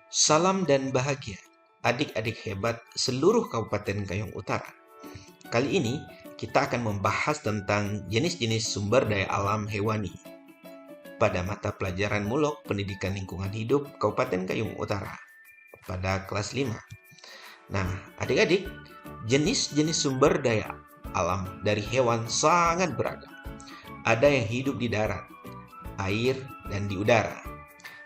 Salam dan bahagia, adik-adik hebat seluruh Kabupaten Kayong Utara. Kali ini kita akan membahas tentang jenis-jenis sumber daya alam hewani pada mata pelajaran Mulok Pendidikan Lingkungan Hidup Kabupaten Kayong Utara pada kelas 5. Nah, adik-adik, jenis-jenis sumber daya alam dari hewan sangat beragam. Ada yang hidup di darat, air, dan di udara.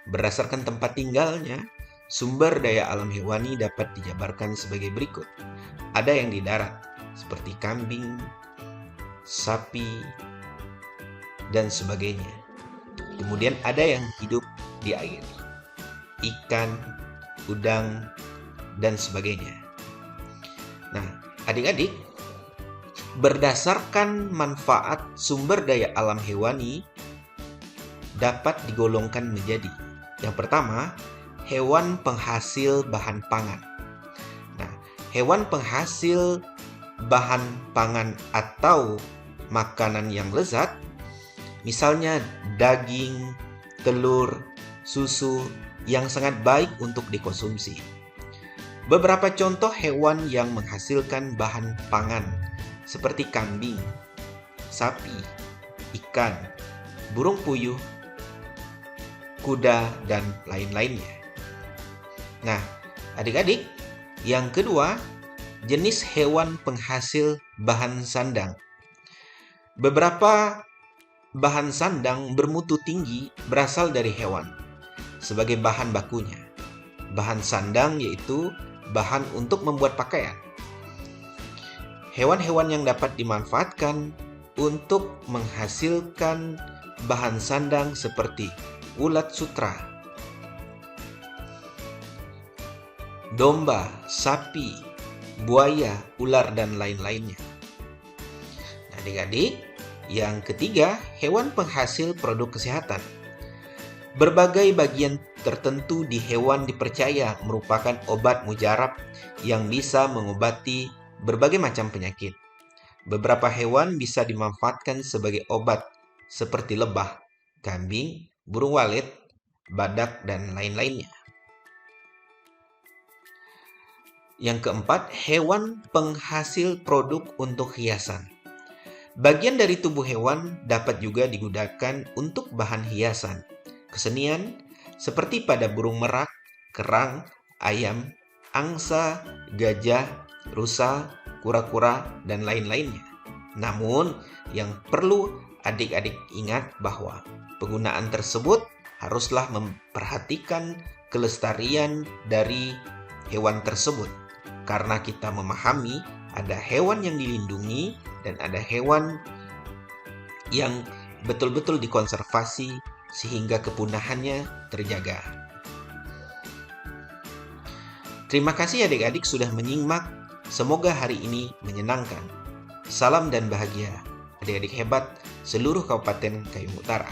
Berdasarkan tempat tinggalnya, sumber daya alam hewani dapat dijabarkan sebagai berikut. Ada yang di darat, seperti kambing, sapi, dan sebagainya. Kemudian ada yang hidup di air, ikan, udang, dan sebagainya. Nah, adik-adik, berdasarkan manfaat sumber daya alam hewani dapat digolongkan menjadi: yang pertama, hewan penghasil bahan pangan. Nah, hewan penghasil bahan pangan atau makanan yang lezat, misalnya daging, telur, susu yang sangat baik untuk dikonsumsi. Beberapa contoh hewan yang menghasilkan bahan pangan seperti kambing, sapi, ikan, burung puyuh, kuda, dan lain-lainnya. Nah, adik-adik, yang kedua, jenis hewan penghasil bahan sandang. Beberapa bahan sandang bermutu tinggi berasal dari hewan sebagai bahan bakunya. Bahan sandang yaitu bahan untuk membuat pakaian. Hewan-hewan yang dapat dimanfaatkan untuk menghasilkan bahan sandang seperti ulat sutra, domba, sapi, buaya, ular, dan lain-lainnya. Nah, adik-adik, yang ketiga, hewan penghasil produk kesehatan. Berbagai bagian tertentu di hewan dipercaya merupakan obat mujarab yang bisa mengobati berbagai macam penyakit. Beberapa hewan bisa dimanfaatkan sebagai obat seperti lebah, kambing, burung walet, badak, dan lain-lainnya. Yang keempat, hewan penghasil produk untuk hiasan. Bagian dari tubuh hewan dapat juga digunakan untuk bahan hiasan kesenian seperti pada burung merak, kerang, ayam, angsa, gajah, rusa, kura-kura, dan lain-lainnya. Namun, yang perlu adik-adik ingat bahwa penggunaan tersebut haruslah memperhatikan kelestarian dari hewan tersebut, karena kita memahami ada hewan yang dilindungi dan ada hewan yang betul-betul dikonservasi sehingga kepunahannya terjaga. Terima kasih adik-adik sudah menyimak. Semoga hari ini menyenangkan. Salam dan bahagia, adik-adik hebat seluruh Kabupaten Kayong Utara.